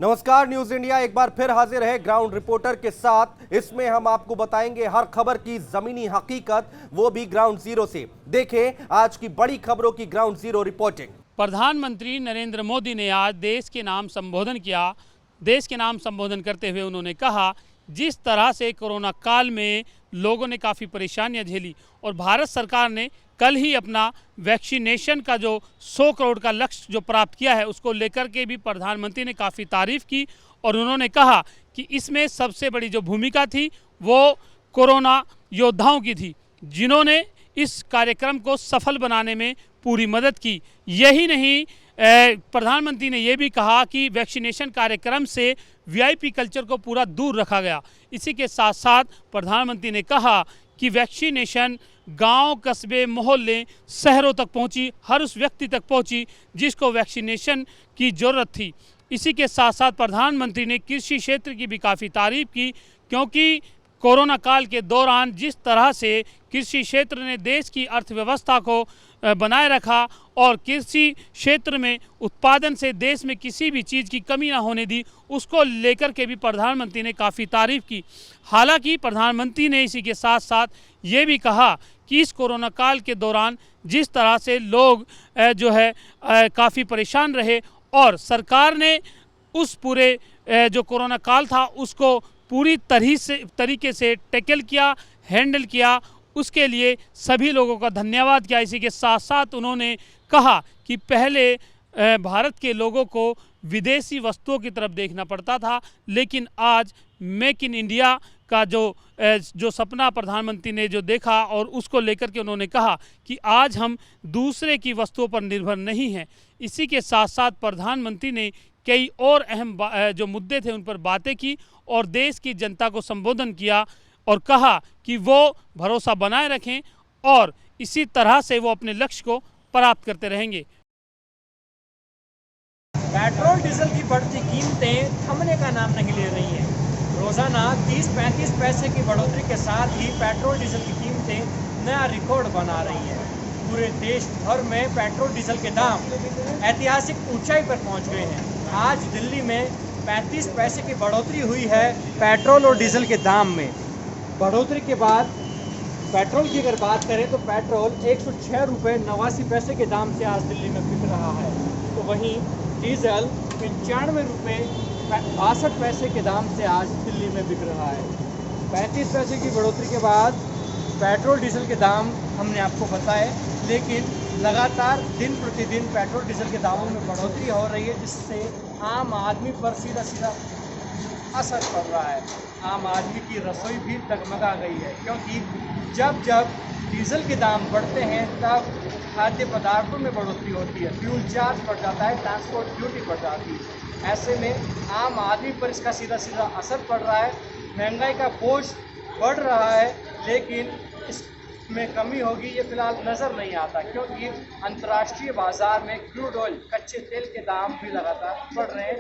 नमस्कार, news India एक बार फिर हाजिर है ग्राउंड रिपोर्टर के साथ। इसमें हम आपको बताएंगे हर खबर की जमीनी हकीकत, वो भी ग्राउंड जीरो से। देखें आज की बड़ी खबरों की ग्राउंड जीरो रिपोर्टिंग। प्रधानमंत्री नरेंद्र मोदी ने आज देश के नाम संबोधन किया। देश के नाम संबोधन करते हुए उन्होंने कहा, जिस तरह से कोरोना काल में लोगों ने काफ़ी परेशानियां झेली और भारत सरकार ने कल ही अपना वैक्सीनेशन का जो 100 करोड़ का लक्ष्य जो प्राप्त किया है, उसको लेकर के भी प्रधानमंत्री ने काफ़ी तारीफ की और उन्होंने कहा कि इसमें सबसे बड़ी जो भूमिका थी वो कोरोना योद्धाओं की थी, जिन्होंने इस कार्यक्रम को सफल बनाने में पूरी मदद की। यही नहीं, प्रधानमंत्री ने यह भी कहा कि वैक्सीनेशन कार्यक्रम से वीआईपी कल्चर को पूरा दूर रखा गया। इसी के साथ साथ प्रधानमंत्री ने कहा कि वैक्सीनेशन गांव, कस्बे, मोहल्ले, शहरों तक पहुंची, हर उस व्यक्ति तक पहुंची जिसको वैक्सीनेशन की ज़रूरत थी। इसी के साथ साथ प्रधानमंत्री ने कृषि क्षेत्र की भी काफ़ी तारीफ की, क्योंकि कोरोना काल के दौरान जिस तरह से कृषि क्षेत्र ने देश की अर्थव्यवस्था को बनाए रखा और कृषि क्षेत्र में उत्पादन से देश में किसी भी चीज़ की कमी ना होने दी, उसको लेकर के भी प्रधानमंत्री ने काफ़ी तारीफ की। हालांकि प्रधानमंत्री ने इसी के साथ साथ ये भी कहा कि इस कोरोना काल के दौरान जिस तरह से लोग जो है काफ़ी परेशान रहे और सरकार ने उस पूरे जो कोरोना काल था उसको पूरी तरीके से टैकल किया, हैंडल किया, उसके लिए सभी लोगों का धन्यवाद किया। इसी के साथ साथ उन्होंने कहा कि पहले भारत के लोगों को विदेशी वस्तुओं की तरफ देखना पड़ता था, लेकिन आज मेक इन इंडिया का जो सपना प्रधानमंत्री ने जो देखा और उसको लेकर के उन्होंने कहा कि आज हम दूसरे की वस्तुओं पर निर्भर नहीं हैं। इसी के साथ साथ प्रधानमंत्री ने कई और अहम जो मुद्दे थे उन पर बातें की और देश की जनता को संबोधन किया और कहा कि वो भरोसा बनाए रखें और इसी तरह से वो अपने लक्ष्य को प्राप्त करते रहेंगे। पेट्रोल डीजल की बढ़ती कीमतें थमने का नाम नहीं ले रही हैं। रोजाना 30-35 पैसे की बढ़ोतरी के साथ ही पेट्रोल डीजल की कीमतें नया रिकॉर्ड बना रही हैं। पूरे देश भर में पेट्रोल डीजल के दाम ऐतिहासिक ऊंचाई पर पहुंच गए हैं। आज दिल्ली में 35 पैसे की बढ़ोतरी हुई है पेट्रोल और डीजल के दाम में। बढ़ोतरी के बाद पेट्रोल की अगर बात करें तो पेट्रोल 106 रुपये 89 पैसे के दाम से आज दिल्ली में बिक रहा है, तो वहीं डीजल 95 रुपये 62 पैसे के दाम से आज दिल्ली में बिक रहा है। 35 पैसे की बढ़ोतरी के बाद पेट्रोल डीजल के दाम हमने आपको बताए, लेकिन लगातार दिन प्रतिदिन पेट्रोल डीजल के दामों में बढ़ोतरी हो रही है, जिससे आम आदमी पर सीधा असर पड़ रहा है। आम आदमी की रसोई भी डगमगा गई है, क्योंकि जब जब डीजल के दाम बढ़ते हैं तब खाद्य पदार्थों में बढ़ोतरी होती है, फ्यूल चार्ज बढ़ जाता है, ट्रांसपोर्ट ड्यूटी बढ़ जाती है। ऐसे में आम आदमी पर इसका सीधा असर पड़ रहा है। महंगाई का बोझ बढ़ रहा है, लेकिन इसमें कमी होगी ये फिलहाल नज़र नहीं आता, क्योंकि अंतर्राष्ट्रीय बाजार में क्रूड ऑयल, कच्चे तेल के दाम भी लगातार बढ़ रहे हैं।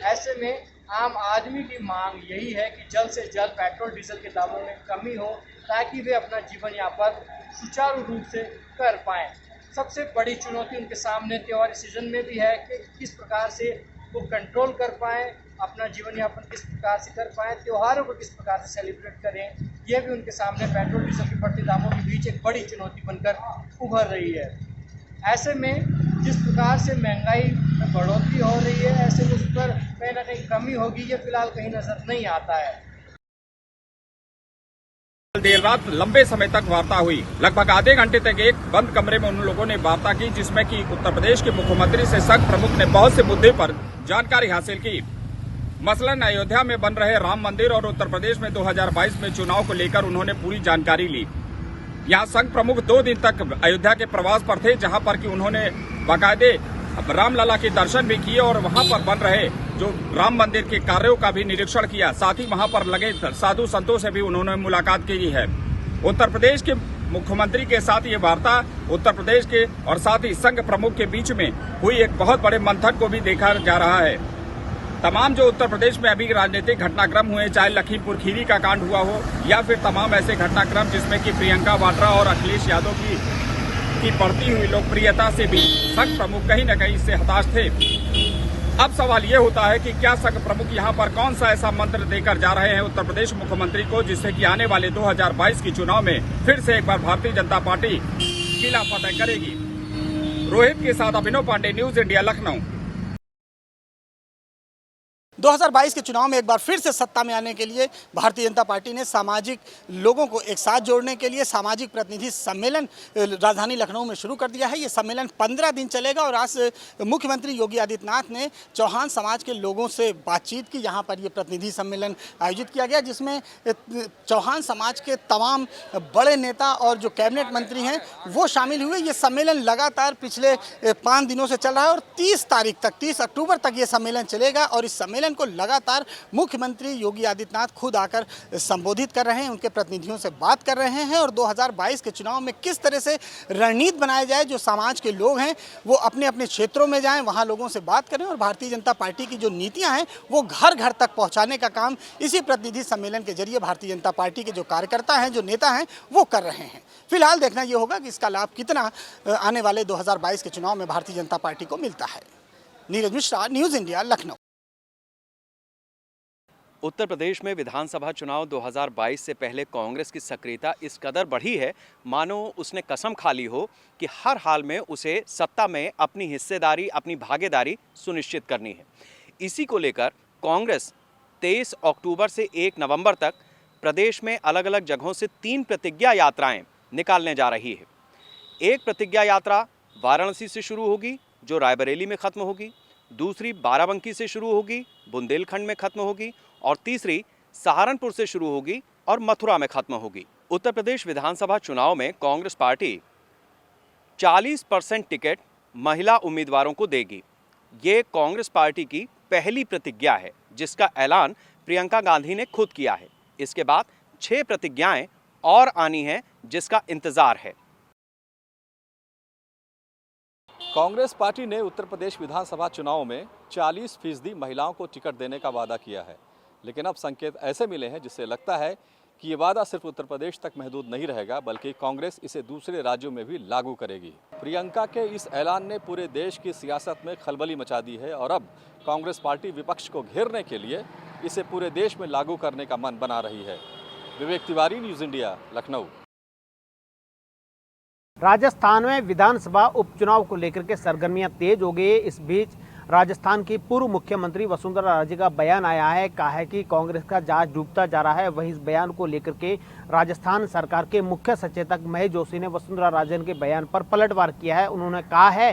ऐसे में आम आदमी की मांग यही है कि जल्द से जल्द पेट्रोल डीजल के दामों में कमी हो, ताकि वे अपना जीवन यापन सुचारू रूप से कर पाएँ। सबसे बड़ी चुनौती उनके सामने त्योहारी सीजन में भी है कि किस प्रकार से वो कंट्रोल कर पाएँ, अपना जीवन यापन किस प्रकार से कर पाएँ, त्योहारों को किस प्रकार से सेलिब्रेट करें, यह भी उनके सामने पेट्रोल डीजल की बढ़ती दामों के बीच एक बड़ी चुनौती बनकर उभर रही है। ऐसे में जिस प्रकार से महंगाई में बढ़ोतरी हो रही है, ऐसे में उस पर कहीं ना कहीं कमी होगी, ये फिलहाल कहीं नजर नहीं आता है। देर रात लंबे समय तक वार्ता हुई। लगभग आधे घंटे तक एक बंद कमरे में उन लोगों ने वार्ता की, जिसमें कि उत्तर प्रदेश के मुख्यमंत्री से संघ प्रमुख ने बहुत से मुद्दे पर जानकारी हासिल की। मसलन अयोध्या में बन रहे राम मंदिर और उत्तर प्रदेश में 2022 में चुनाव को लेकर उन्होंने पूरी जानकारी ली। यहाँ संघ प्रमुख 2 दिन तक अयोध्या के प्रवास पर थे, जहाँ पर कि उन्होंने बाकायदे रामलला के दर्शन भी किए और वहाँ पर बन रहे जो राम मंदिर के कार्यों का भी निरीक्षण किया। साथ ही वहाँ पर लगे साधु संतों से भी उन्होंने मुलाकात की है। उत्तर प्रदेश के मुख्यमंत्री के साथ ये वार्ता उत्तर प्रदेश के और साथ ही संघ प्रमुख के बीच में हुई एक बहुत बड़े मंथन को भी देखा जा रहा है। तमाम जो उत्तर प्रदेश में अभी राजनीतिक घटनाक्रम हुए, चाहे लखीमपुर खीरी का कांड हुआ हो या फिर तमाम ऐसे घटनाक्रम जिसमें कि प्रियंका वाड्रा और अखिलेश यादव की बढ़ती हुई लोकप्रियता से भी संघ प्रमुख कहीं न कहीं इससे हताश थे। अब सवाल ये होता है कि क्या संघ प्रमुख यहाँ पर कौन सा ऐसा मंत्र देकर जा रहे हैं उत्तर प्रदेश मुख्यमंत्री को, जिससे कि आने वाले 2022 की चुनाव में फिर से एक बार भारतीय जनता पार्टी किला फतेह करेगी। रोहित के साथ अभिनव पांडे, न्यूज इंडिया, लखनऊ। 2022 के चुनाव में एक बार फिर से सत्ता में आने के लिए भारतीय जनता पार्टी ने सामाजिक लोगों को एक साथ जोड़ने के लिए सामाजिक प्रतिनिधि सम्मेलन राजधानी लखनऊ में शुरू कर दिया है। ये सम्मेलन 15 दिन चलेगा और आज मुख्यमंत्री योगी आदित्यनाथ ने चौहान समाज के लोगों से बातचीत की। यहाँ पर ये प्रतिनिधि सम्मेलन आयोजित किया गया, जिसमें चौहान समाज के तमाम बड़े नेता और जो कैबिनेट मंत्री हैं वो शामिल हुए। ये सम्मेलन लगातार पिछले 5 दिनों से चल रहा है और 30 अक्टूबर तक ये सम्मेलन चलेगा और इस सम्मेलन को लगातार मुख्यमंत्री योगी आदित्यनाथ खुद आकर संबोधित कर रहे हैं, उनके प्रतिनिधियों से बात कर रहे हैं और 2022 के चुनाव में किस तरह से रणनीति बनाया जाए, जो समाज के लोग हैं वो अपने अपने क्षेत्रों में जाएं, वहां लोगों से बात करें और भारतीय जनता पार्टी की जो नीतियां हैं वो घर घर तक पहुंचाने का काम इसी प्रतिनिधि सम्मेलन के जरिए भारतीय जनता पार्टी के जो कार्यकर्ता हैं, जो नेता हैं वो कर रहे हैं। फिलहाल देखना ये होगा कि इसका लाभ कितना आने वाले 2022 के चुनाव में भारतीय जनता पार्टी को मिलता है। Neeraj Mishra, news India, Lucknow. उत्तर प्रदेश में विधानसभा चुनाव 2022 से पहले कांग्रेस की सक्रियता इस कदर बढ़ी है मानो उसने कसम खा ली हो कि हर हाल में उसे सत्ता में अपनी हिस्सेदारी, अपनी भागीदारी सुनिश्चित करनी है। इसी को लेकर कांग्रेस 23 अक्टूबर से 1 नवंबर तक प्रदेश में अलग अलग जगहों से 3 प्रतिज्ञा यात्राएं निकालने जा रही है। एक प्रतिज्ञा यात्रा वाराणसी से शुरू होगी जो रायबरेली में खत्म होगी, दूसरी बाराबंकी से शुरू होगी, बुंदेलखंड में खत्म होगी और तीसरी सहारनपुर से शुरू होगी और मथुरा में खत्म होगी। उत्तर प्रदेश विधानसभा चुनाव में कांग्रेस पार्टी 40% टिकट महिला उम्मीदवारों को देगी। ये कांग्रेस पार्टी की पहली प्रतिज्ञा है जिसका ऐलान प्रियंका गांधी ने खुद किया है। इसके बाद 6 प्रतिज्ञाएं और आनी हैं जिसका इंतजार है। कांग्रेस पार्टी ने उत्तर प्रदेश विधानसभा चुनाव में 40% महिलाओं को टिकट देने का वादा किया है, लेकिन अब संकेत ऐसे मिले हैं जिससे लगता है कि ये वादा सिर्फ उत्तर प्रदेश तक महदूद नहीं रहेगा बल्कि कांग्रेस इसे दूसरे राज्यों में भी लागू करेगी। प्रियंका के इस ऐलान ने पूरे देश की सियासत में खलबली मचा दी है और अब कांग्रेस पार्टी विपक्ष को घेरने के लिए इसे पूरे देश में लागू करने का मन बना रही है। Vivek Tiwari, news India, Lucknow. राजस्थान में विधानसभा उपचुनाव को लेकर के सरगर्मियां तेज हो गई। इस बीच राजस्थान की पूर्व मुख्यमंत्री वसुंधरा राजे का बयान आया है, कहा है कि कांग्रेस का जहाज डूबता जा रहा है। वहीं इस बयान को लेकर के राजस्थान सरकार के मुख्य सचेतक महेश जोशी ने वसुंधरा राजे के बयान पर पलटवार किया है। उन्होंने कहा है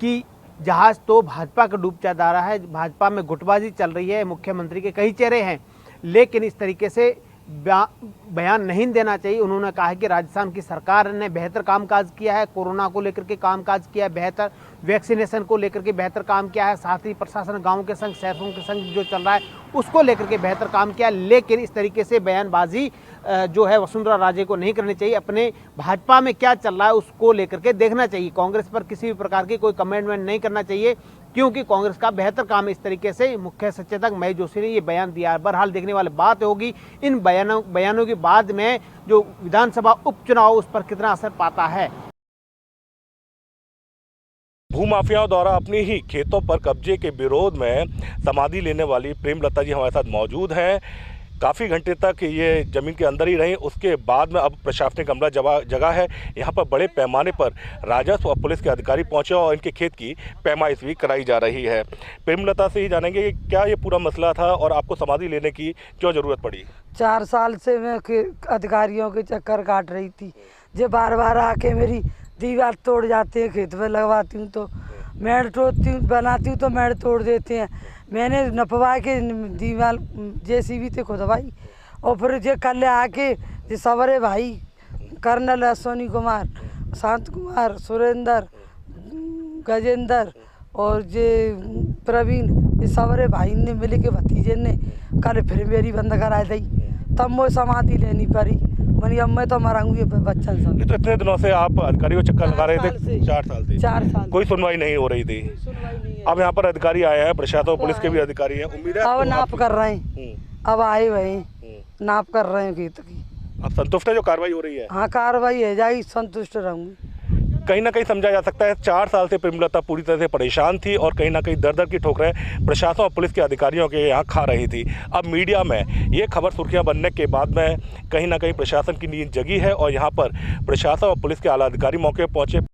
कि जहाज तो भाजपा का डूबता जा रहा है, भाजपा में गुटबाजी चल रही है, मुख्यमंत्री के कई चेहरे हैं, लेकिन इस तरीके से बयान नहीं देना चाहिए। उन्होंने कहा है कि राजस्थान की सरकार ने बेहतर कामकाज किया है, कोरोना को लेकर के कामकाज किया है, बेहतर वैक्सीनेशन को लेकर के बेहतर काम किया है, साथ ही प्रशासन गांव के संग, शहरों के संग जो चल रहा है उसको लेकर के बेहतर काम किया। लेकिन इस तरीके से बयानबाजी जो है वसुंधरा राजे को नहीं करनी चाहिए। अपने भाजपा में क्या चल रहा है उसको लेकर के देखना चाहिए। कांग्रेस पर किसी भी प्रकार की कोई कमेंटमेंट नहीं करना चाहिए, क्योंकि कांग्रेस का बेहतर काम इस तरीके से मुख्य सचेतक महेश जोशी ने ये बयान दिया है। बहरहाल देखने वाली बात होगी इन बयानों के बाद में जो विधानसभा उपचुनाव उस पर कितना असर पाता है। भूमाफियाओं द्वारा अपनी ही खेतों पर कब्जे के विरोध में समाधि लेने वाली प्रेमलता जी हमारे साथ मौजूद हैं। काफ़ी घंटे तक ये ज़मीन के अंदर ही रहीं, उसके बाद में अब प्रशासनिक अमला जगह है। यहाँ पर बड़े पैमाने पर राजस्व और पुलिस के अधिकारी पहुँचे और इनके खेत की पैमाइश भी कराई जा रही है। प्रेमलता से ही जानेंगे कि क्या ये पूरा मसला था और आपको समाधि लेने की क्यों ज़रूरत पड़ी? 4 साल से मैं अधिकारियों के चक्कर काट रही थी, जो बार बार आके मेरी दीवार तोड़ जाते हैं। खेत में लगवाती हूँ तो मेड़ तोड़ती हूँ, बनाती हूँ तो मेड़ तोड़ देते हैं। मैंने नपवा के दीवार JCB से खुदवाई और फिर जो कल आके जो सवरे भाई कर्नल अश्विनी कुमार, शांत कुमार, सुरेंद्र, गजेंद्र और जे प्रवीण, ये सवरे भाई ने मिल के भतीजे ने कल फिर मेरी बंद करा दी, तब वो समाधि लेनी पड़ी। मनी अब मैं तो मरूंगी बच्चन सब। तो इतने दिनों से आप अधिकारियों चक्कर लगा रहे थे? 4 साल से 4 साल कोई सुनवाई नहीं हो रही थी। अब यहाँ पर अधिकारी आए हैं, प्रशासन और पुलिस के भी अधिकारी हैं। उम्मीद है अब नाप कर रहे हैं, अब आए वही नाप कर रहे हैं खेत की। अब संतुष्ट है जो कार्रवाई हो रही है? हाँ, कार्रवाई है जाएगी, संतुष्ट रहूंगी। कहीं ना कहीं समझा जा सकता है 4 साल से प्रेमलता पूरी तरह से परेशान थी और कहीं ना कहीं दर दर की ठोकरें प्रशासन और पुलिस के अधिकारियों के यहाँ खा रही थी। अब मीडिया में ये खबर सुर्खियां बनने के बाद में कहीं ना कहीं प्रशासन की नींद जगी है और यहाँ पर प्रशासन और पुलिस के आला अधिकारी मौके पर पहुंचे।